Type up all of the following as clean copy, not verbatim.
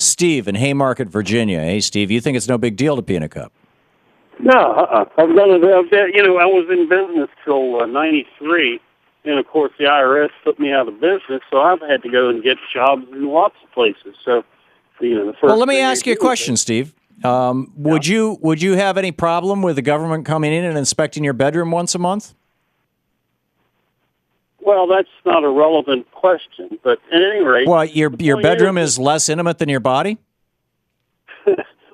Steve in Haymarket, Virginia. Hey, Steve, you think it's no big deal to pee in a cup? No, I've done it. I was in business till '93, and of course the IRS put me out of business, so I've had to go and get jobs in lots of places. So, the first. Well, let me ask you a question, Steve. Would you have any problem with the government coming in and inspecting your bedroom once a month? Well, that's not a relevant question, but at any rate... Well, your bedroom is less intimate than your body?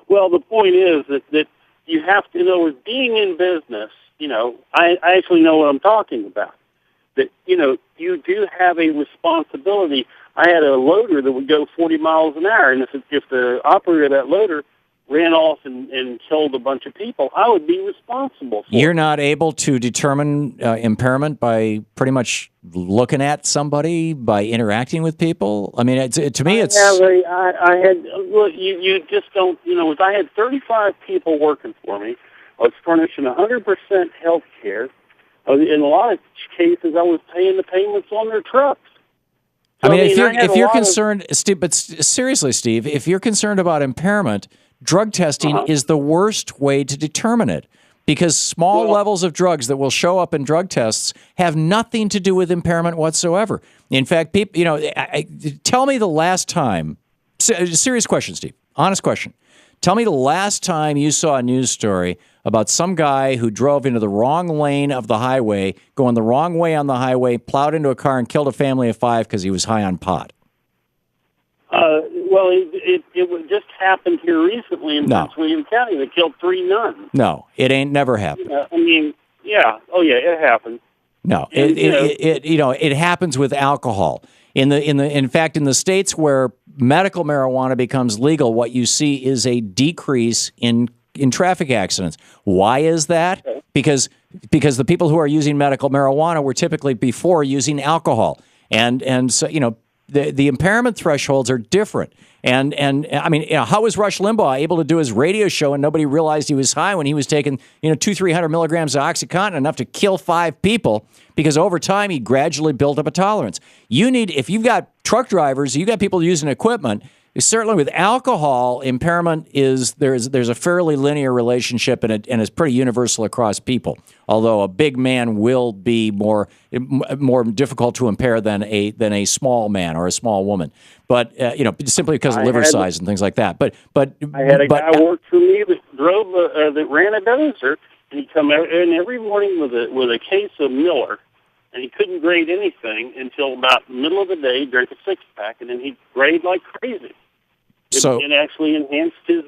Well, the point is that you have to know, with being in business, I actually know what I'm talking about. That, you do have a responsibility. I had a loader that would go 40 miles an hour, and if the operator of that loader ran off and killed a bunch of people, I would be responsible for it. You're not able to determine impairment by pretty much looking at somebody, by interacting with people? I mean, to me, it's... I had... Look, you just don't... I had 35 people working for me. I was furnishing 100% health care. In a lot of cases, I was paying the payments on their trucks. So, if you're concerned... Steve, but seriously, Steve, if you're concerned about impairment... Drug testing is the worst way to determine it, because small levels of drugs that will show up in drug tests have nothing to do with impairment whatsoever. In fact, people, tell me the last time, serious question, Steve, honest question. Tell me the last time you saw a news story about some guy who drove into the wrong lane of the highway, going the wrong way on the highway, plowed into a car and killed a family of 5 because he was high on pot. Well, it just happened here recently in Prince William County. They killed 3 nuns. No, it ain't never happened. It happened. No, it happens with alcohol. In fact, in the states where medical marijuana becomes legal, what you see is a decrease in traffic accidents. Why is that? Because the people who are using medical marijuana were typically before using alcohol, and so the impairment thresholds are different. And how was Rush Limbaugh able to do his radio show and nobody realized he was high when he was taking 200-300 milligrams of OxyContin, enough to kill 5 people? Because over time he gradually built up a tolerance. If you've got truck drivers, you've got people using equipment. Certainly with alcohol, impairment there's a fairly linear relationship, and it's pretty universal across people. Although a big man will be more difficult to impair than a small man or a small woman. But simply because of liver size and things like that. But I had a guy work for me that ran a dozer, and he'd come in every morning with a case of Miller. And he couldn't grade anything until about the middle of the day, drink a 6-pack, and then he'd grade like crazy. It actually enhanced his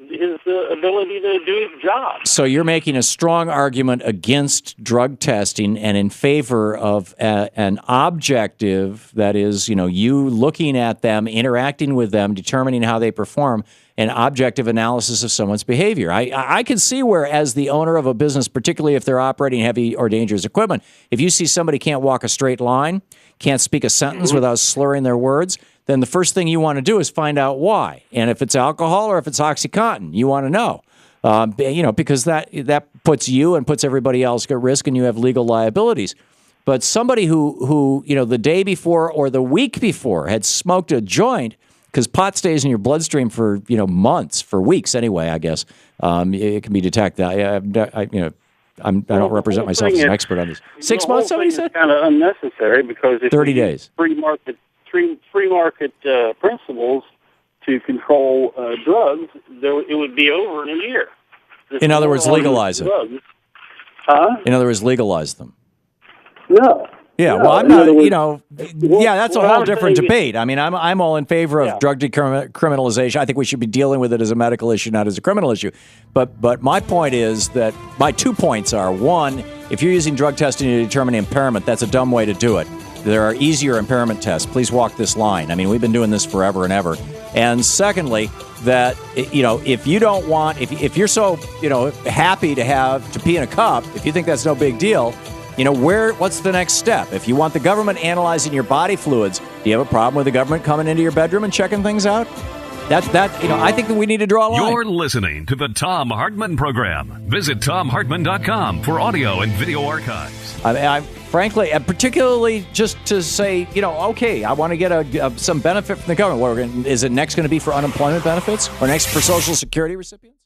ability to do his job. So you're making a strong argument against drug testing and in favor of an objective, that is, you looking at them, interacting with them, determining how they perform, an objective analysis of someone's behavior. I can see where, as the owner of a business, particularly if they're operating heavy or dangerous equipment, if you see somebody can't walk a straight line, can't speak a sentence without slurring their words, then the first thing you want to do is find out why. And if it's alcohol or if it's OxyContin, you want to know. Because that puts you and puts everybody else at risk, and you have legal liabilities. But somebody who the day before or the week before had smoked a joint, because pot stays in your bloodstream for months, for weeks anyway, I guess. It can be detected. I don't represent myself as an expert on this. 6 months, somebody said? It's kind of unnecessary, because if 30 days. Free market principles to control drugs, it would be over in a year. In other words, legalize it. In other words, legalize them. No. Yeah, well, I'm not, that's a whole different debate. I mean, I'm all in favor of drug decriminalization. I think we should be dealing with it as a medical issue, not as a criminal issue. But my point is that my 2 points are, one, if you're using drug testing to determine impairment, that's a dumb way to do it. There are easier impairment tests. Please walk this line. I mean, we've been doing this forever and ever. And secondly, that, if you don't want, if you're so, happy to pee in a cup, if you think that's no big deal, what's the next step? If you want the government analyzing your body fluids, do you have a problem with the government coming into your bedroom and checking things out? I think that we need to draw a line. You're listening to the Thom Hartmann Program. Visit thomhartmann.com for audio and video archives. Frankly, particularly just to say, okay, I want to get some benefit from the government. Is it next going to be for unemployment benefits or next for Social Security recipients?